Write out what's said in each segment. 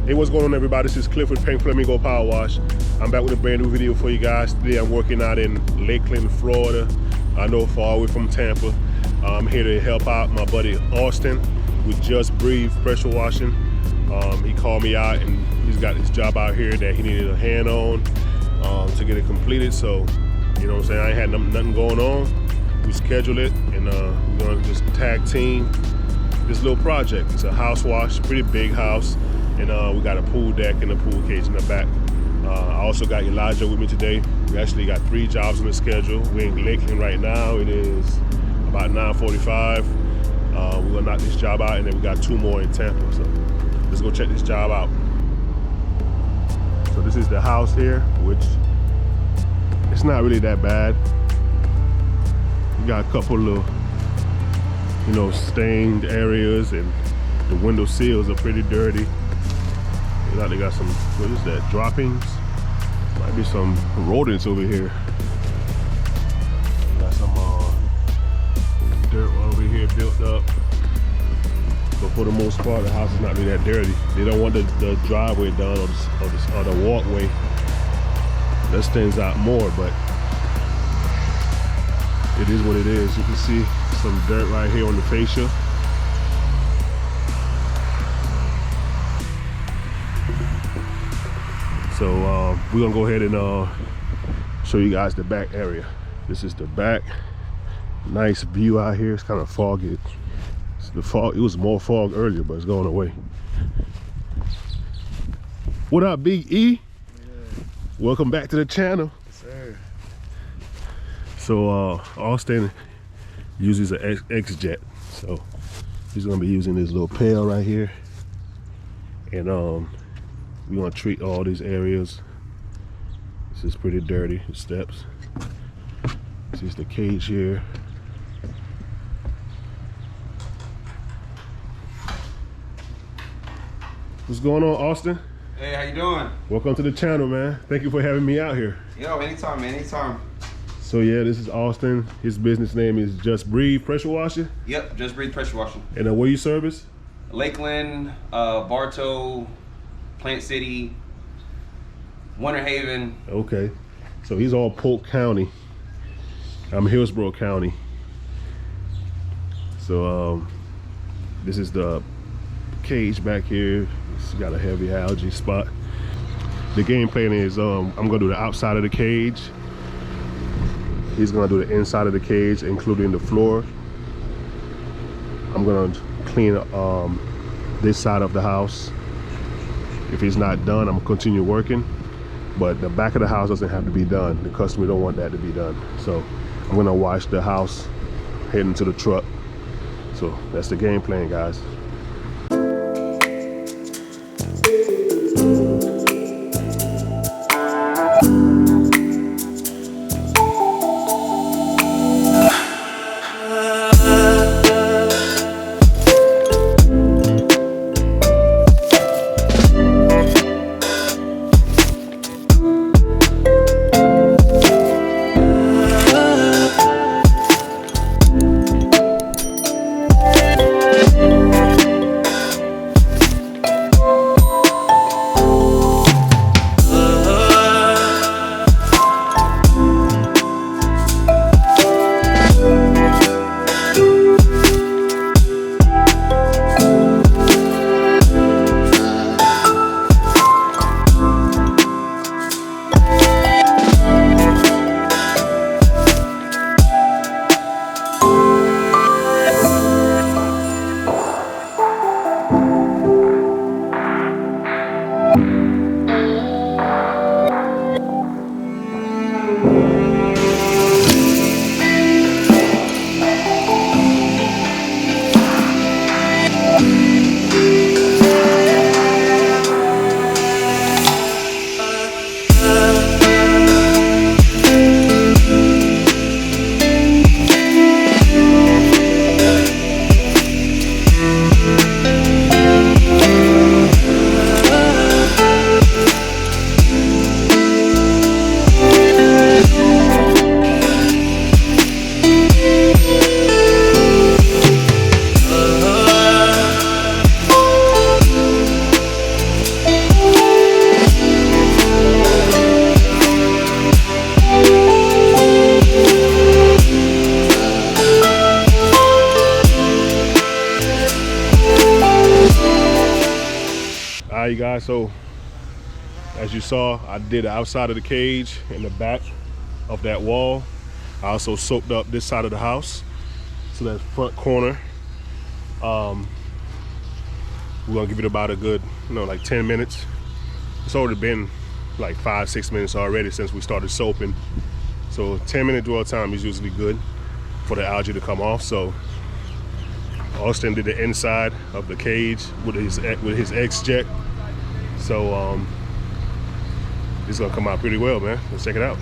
Hey, what's going on, everybody? This is Cliff with Pink Flamingo Power Wash. I'm back with a brand new video for you guys. Today I'm working out in Lakeland, Florida. I know, far away from Tampa. I'm here to help out my buddy Austin with Just Breathe Pressure Washing. He called me out and he's got this job out here that he needed a hand on to get it completed. So, you know what I'm saying, I ain't had nothing going on. We scheduled it and we're gonna just tag team this little project. It's a house wash, pretty big house. And we got a pool deck and a pool cage in the back. I also got Elijah with me today. We actually got 3 jobs on the schedule. We're in Lakeland right now. It is about 9:45. We're gonna knock this job out, and then we got 2 more in Tampa. So let's go check this job out. So this is the house here, which it's not really that bad. We got a couple of, you know, stained areas, and the window sills are pretty dirty. They got some, what is that, droppings? Might be some rodents over here. Got some dirt over here built up. But for the most part, the house is not really that dirty. They don't want the driveway done or the walkway. That stands out more, but it is what it is. You can see some dirt right here on the fascia. So we're gonna go ahead and show you guys the back area. This is the back. Nice view out here. It's kind of foggy. It's the fog. It was more fog earlier, but it's going away. What up, Big E? Yeah. Welcome back to the channel. Yes, sir. So Austin uses an X-Jet. So he's gonna be using this little pail right here, and we're gonna treat all these areas. This is pretty dirty, the steps. This is the cage here. What's going on, Austin? Hey, how you doing? Welcome to the channel, man. Thank you for having me out here. Yo, anytime, man, anytime. So yeah, this is Austin. His business name is Just Breathe Pressure Washing. Yep, Just Breathe Pressure Washing. And where you service? Lakeland, Bartow, Plant City, Winter Haven. Okay, so he's all Polk County. I'm Hillsborough County. So this is the cage back here. It's got a heavy algae spot. The game plan is I'm gonna do the outside of the cage. He's gonna do the inside of the cage, including the floor. I'm gonna clean this side of the house. If it's not done, I'm gonna continue working, but the back of the house doesn't have to be done. The customer don't want that to be done. So I'm gonna wash the house, heading to the truck. So that's the game plan, guys. Alright, you guys, so as you saw, I did the outside of the cage and the back of that wall. I also soaked up this side of the house, so that front corner. We're gonna give it about a good, like 10 minutes. It's already been like 5-6 minutes already since we started soaping. So 10-minute dwell time is usually good for the algae to come off. So Austin did the inside of the cage with his X-Jet. So it's gonna come out pretty well, man. Let's check it out.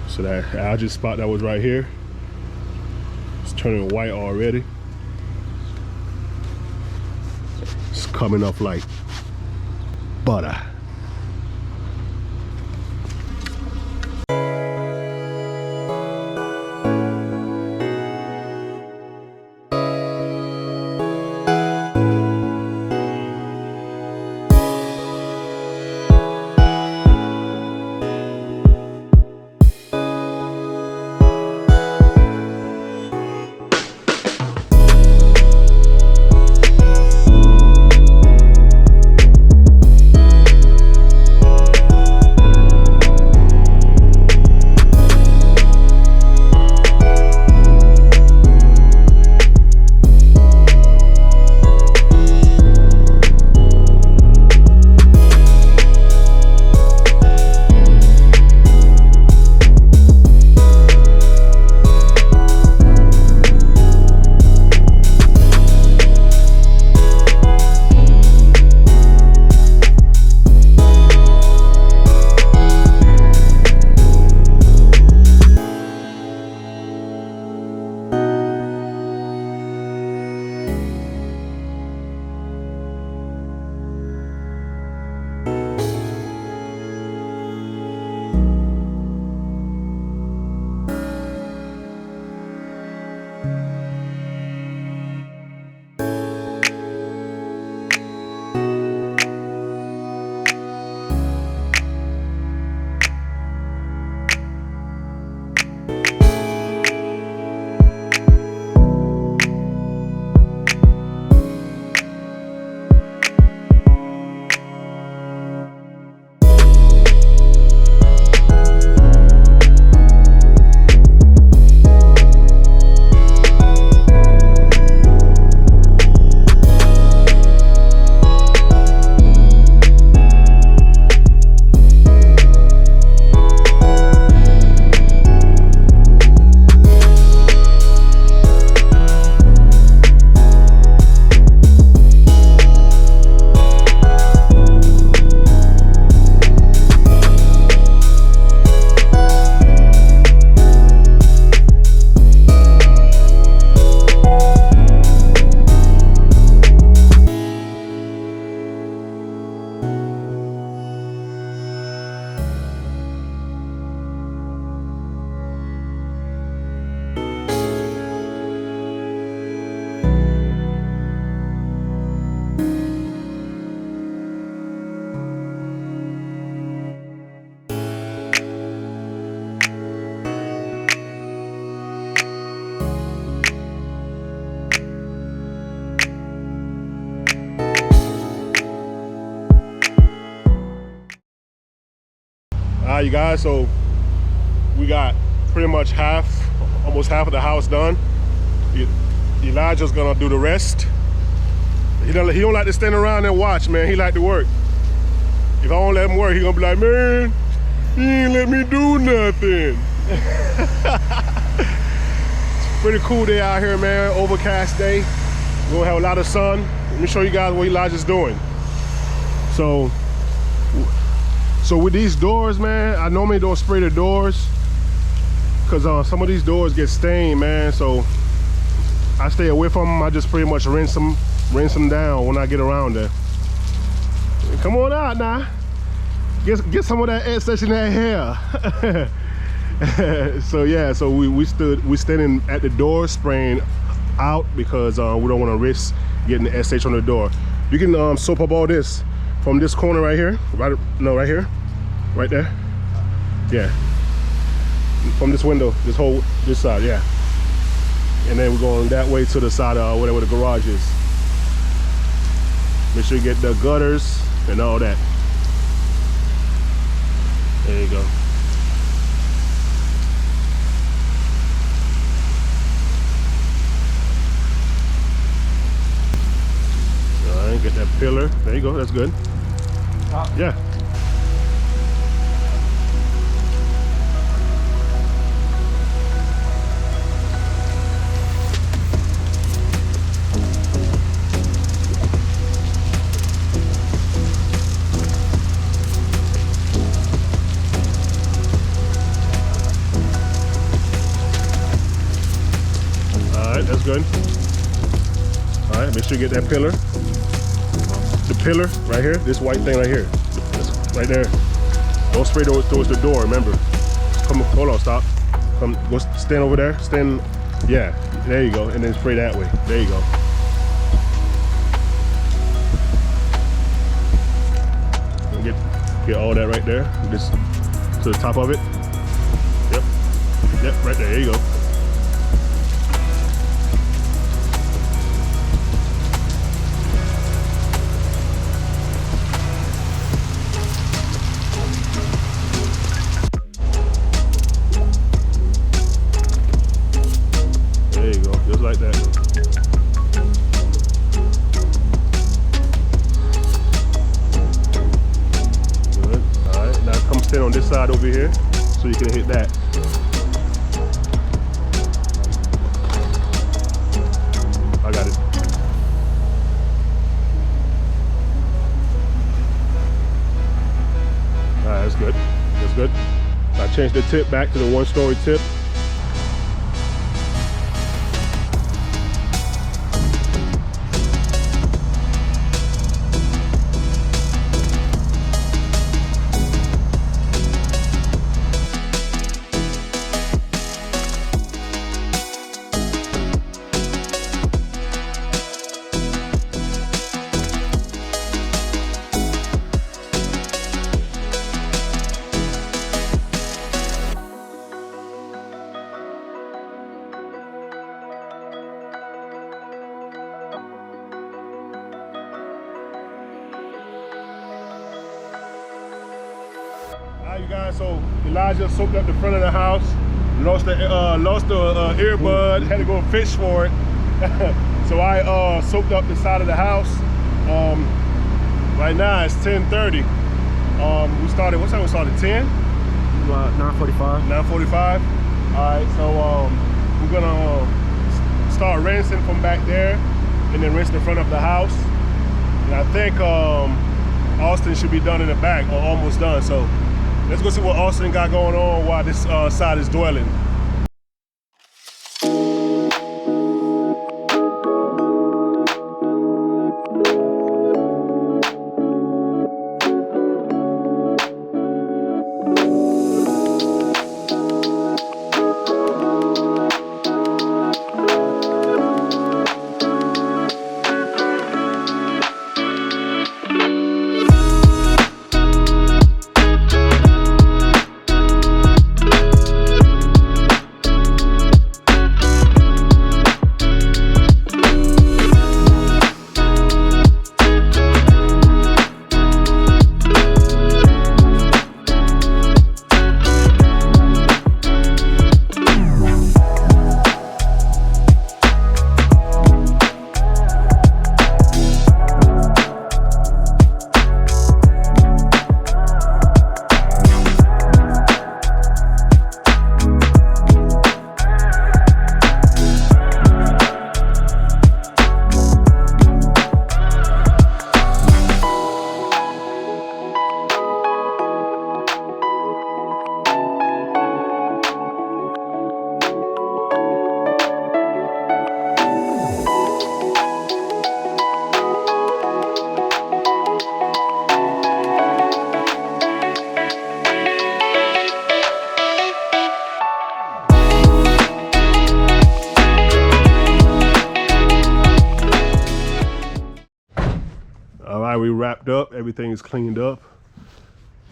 So that algae spot that was right here, it's turning white already. It's coming up like butter. Alright, you guys, so we got pretty much almost half of the house done. Elijah's gonna do the rest. He don't like to stand around and watch, man. He like to work. If I don't let him work, he gonna be like, man, he ain't let me do nothing. It's a pretty cool day out here, man. Overcast day. We're gonna have a lot of sun. Let me show you guys what Elijah's doing. So with these doors, man, I normally don't spray the doors because some of these doors get stained, man. So I stay away from them. I just pretty much rinse them down when I get around there. Come on out now. Get some of that excess in that hair. So yeah, so we standing at the door spraying out because we don't want to risk getting the SH on the door. You can soap up all this from this corner right here, right here, right there. Yeah, from this window, this side, yeah. And then we're going that way to the side of whatever the garage is. Make sure you get the gutters and all that. There you go. All right, get that pillar. There you go, that's good. Yeah. That's good. All right, make sure you get that pillar. The pillar right here, this white thing right here. This right there. Don't spray towards the door, remember. Come, hold on, stop. Come, go stand over there. Stand, yeah, there you go. And then spray that way. There you go. And get all that right there. Just to the top of it. Yep, right there. There you go. Like that. Good. All right, now come stand on this side over here so you can hit that. I got it. All right, that's good. That's good. I changed the tip back to the 1-story tip. You guys, so Elijah soaked up the front of the house, lost the earbud, had to go fish for it. So I soaked up the side of the house. Right now it's 10:30. We started, what time we started? 10? 9:45. 9:45. All right, so we're gonna start rinsing from back there and then rinse the front of the house. And I think Austin should be done in the back or almost done. So let's go see what Austin got going on while this side is dwelling. We wrapped up, everything is cleaned up.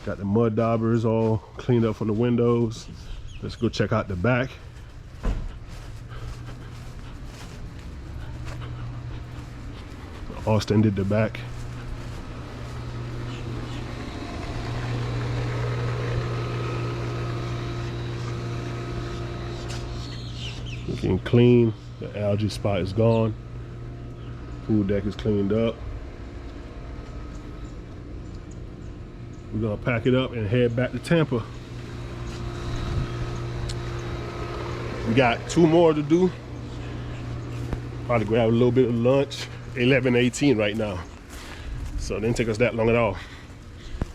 Got the mud daubers all cleaned up from the windows. Let's go check out the back. Austin did the back. Looking clean. The algae spot is gone. Pool deck is cleaned up. We're gonna pack it up and head back to Tampa. We got 2 more to do. Probably grab a little bit of lunch. 11:18 right now. So it didn't take us that long at all.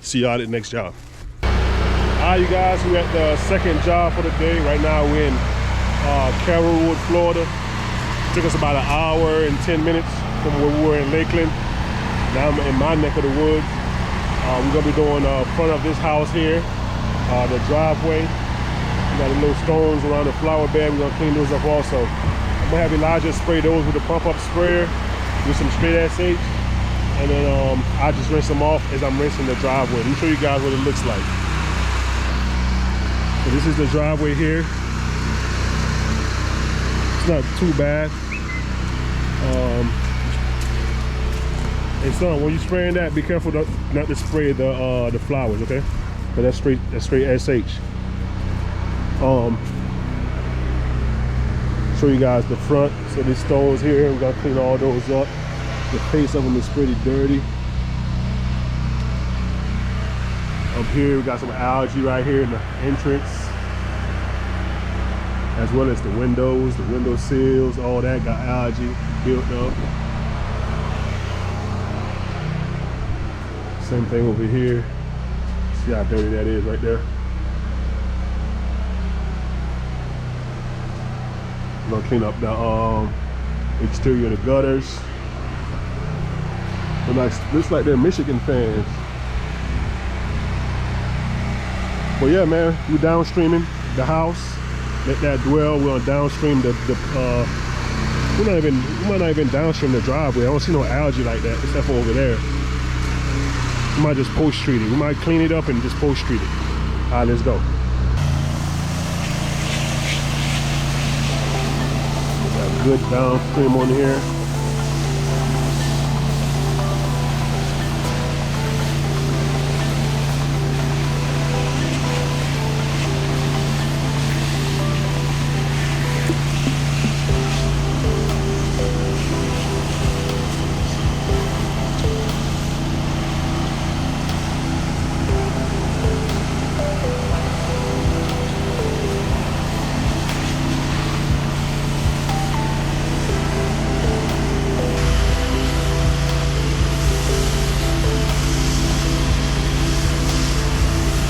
See y'all at the next job. Alright, you guys, we're at the second job for the day. Right now we're in Carrollwood, Florida. It took us about an hour and 10 minutes from where we were in Lakeland. Now I'm in my neck of the woods. We're gonna be doing front of this house here, the driveway. We got the little stones around the flower bed. We're gonna clean those up also. I'm gonna have Elijah spray those with a pump-up sprayer with some straight SH. And then I just rinse them off as I'm rinsing the driveway. Let me show you guys what it looks like. So this is the driveway here. It's not too bad. And so when you're spraying that, be careful not to spray the flowers, okay? But that's straight SH. Show you guys the front. So these stones here, we gotta clean all those up. The face of them is pretty dirty. Up here, we got some algae right here in the entrance, as well as the windows, the window sills, all that got algae built up. Same thing over here. See how dirty that is right there. I'm gonna clean up the exterior of the gutters. Looks like they're Michigan fans. But yeah, man, we're downstreaming the house. Let that dwell. We're gonna downstream we might not even downstream the driveway. I don't see no algae like that except for over there. We might just post treat it. We might clean it up and just post treat it. All right, let's go. Got good downstream on here.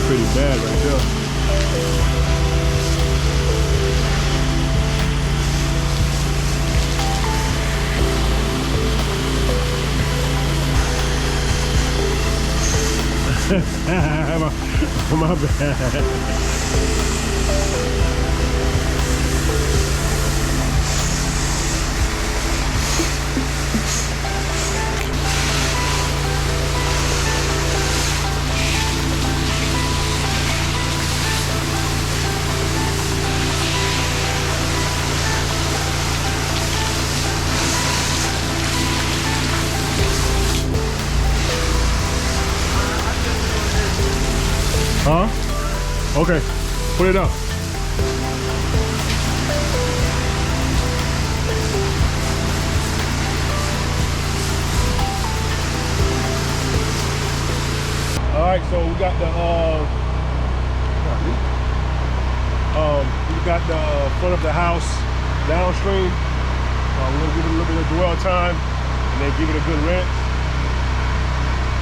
Pretty bad right there. my bad. Huh? Okay, put it up. All right, so we got the front of the house downstream. We're gonna give it a little bit of dwell time and then give it a good rinse.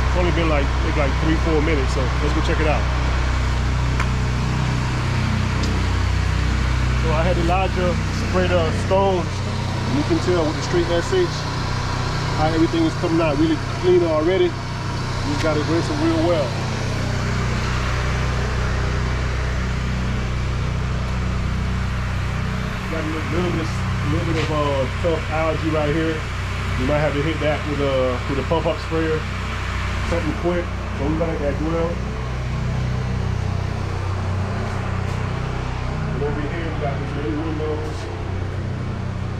It's only been like 3-4 minutes, so let's go check it out. So I had Elijah spray the stones. You can tell with the straight SH how everything is coming out really clean already. You just gotta rinse it real well. Got a little bit of tough algae right here. You might have to hit that with a pump-up sprayer, something quick. So we gotta let that dwell. And over here we got these little windows,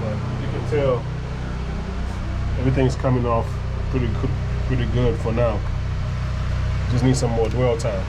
but you can tell everything's coming off pretty good for now. Just need some more dwell time.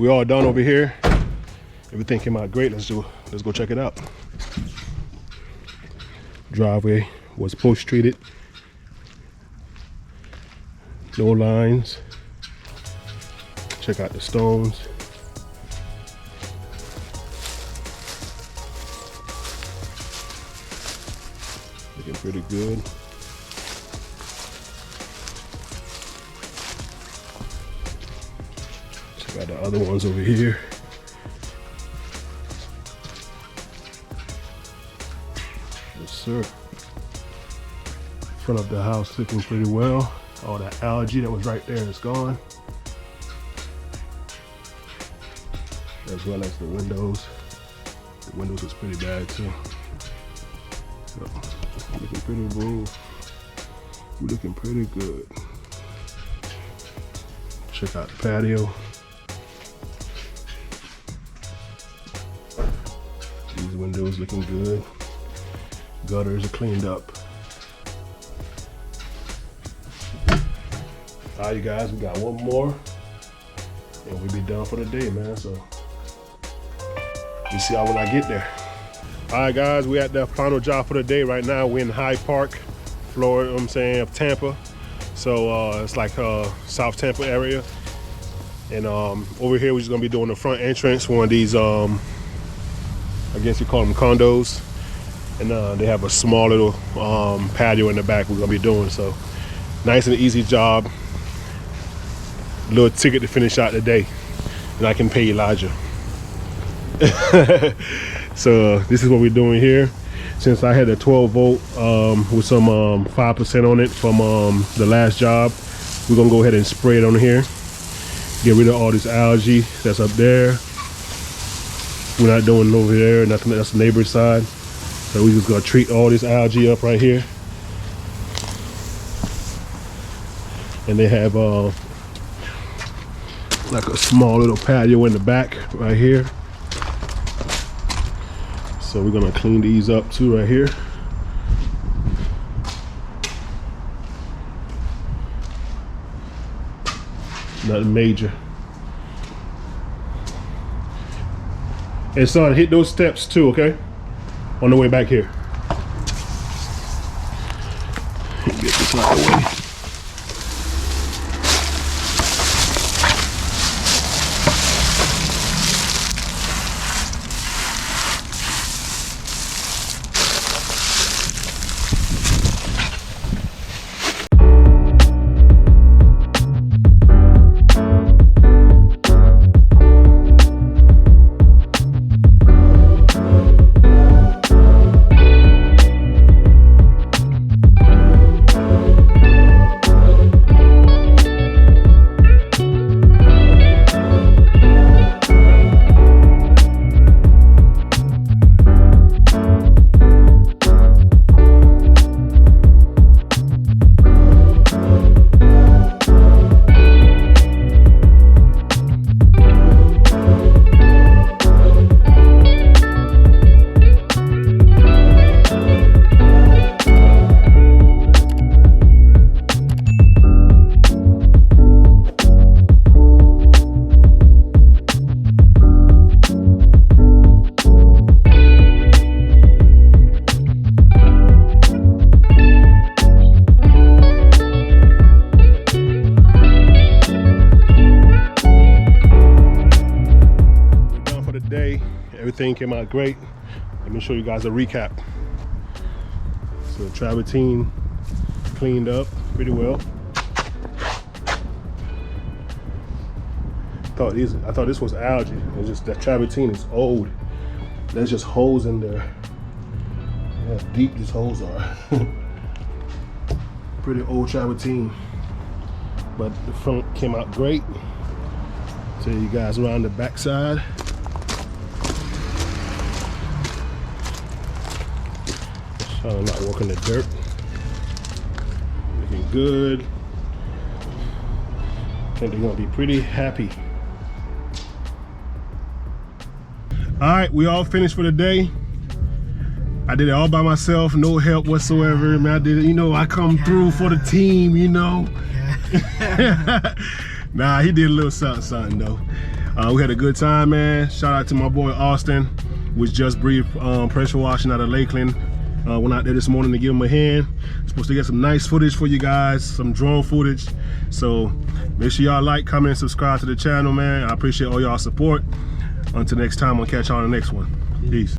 we all done over here. Everything came out great. Let's go check it out. Driveway was post treated. No lines. Check out the stones. Looking pretty good. Check out the other ones over here. Yes, sir. Front of the house looking pretty well. All that algae that was right there is gone. As well as the windows. The windows was pretty bad too. So, looking pretty good. We're looking pretty good. Check out the patio. These windows looking good. Gutters are cleaned up. All right, you guys, we got one more, and we'll be done for the day, man. So, we'll see y'all when I get there. All right, guys, we at the final job for the day right now. We're in Hyde Park, Florida, you know what I'm saying, of Tampa. So, it's like South Tampa area. And over here, we're just gonna be doing the front entrance, one of these, I guess you call them condos. And they have a small little patio in the back we're gonna be doing. So, nice and easy job. Little ticket to finish out the day, and I can pay Elijah. So this is what we're doing here. Since I had a 12 volt with some 5% on it from the last job, we're gonna go ahead and spray it on here. Get rid of all this algae that's up there. We're not doing it over there, nothing. That's the neighbor's side. So we're just gonna treat all this algae up right here. And they have like a small little patio in the back right here. So we're gonna clean these up too right here. Nothing major. And son, hit those steps too, okay? On the way back here. Get this out of the way. Everything came out great. Let me show you guys a recap. So travertine cleaned up pretty well. I thought this was algae. It's just that travertine is old. There's just holes in there. Look how deep these holes are. Pretty old travertine. But the front came out great. Tell you guys around the back side. I'm not walking the dirt. Looking good. I think they're gonna be pretty happy. All right, we all finished for the day. I did it all by myself, no help whatsoever. Man, I did it, you know, I come through for the team, you know. Nah, he did a little something though. We had a good time, man. Shout out to my boy Austin, was Just Breathe pressure washing out of Lakeland. Went out there this morning to give him a hand. Supposed to get some nice footage for you guys, some drone footage. So make sure y'all like, comment, and subscribe to the channel, man. I appreciate all y'all support. Until next time, I'll catch y'all on the next one. Peace.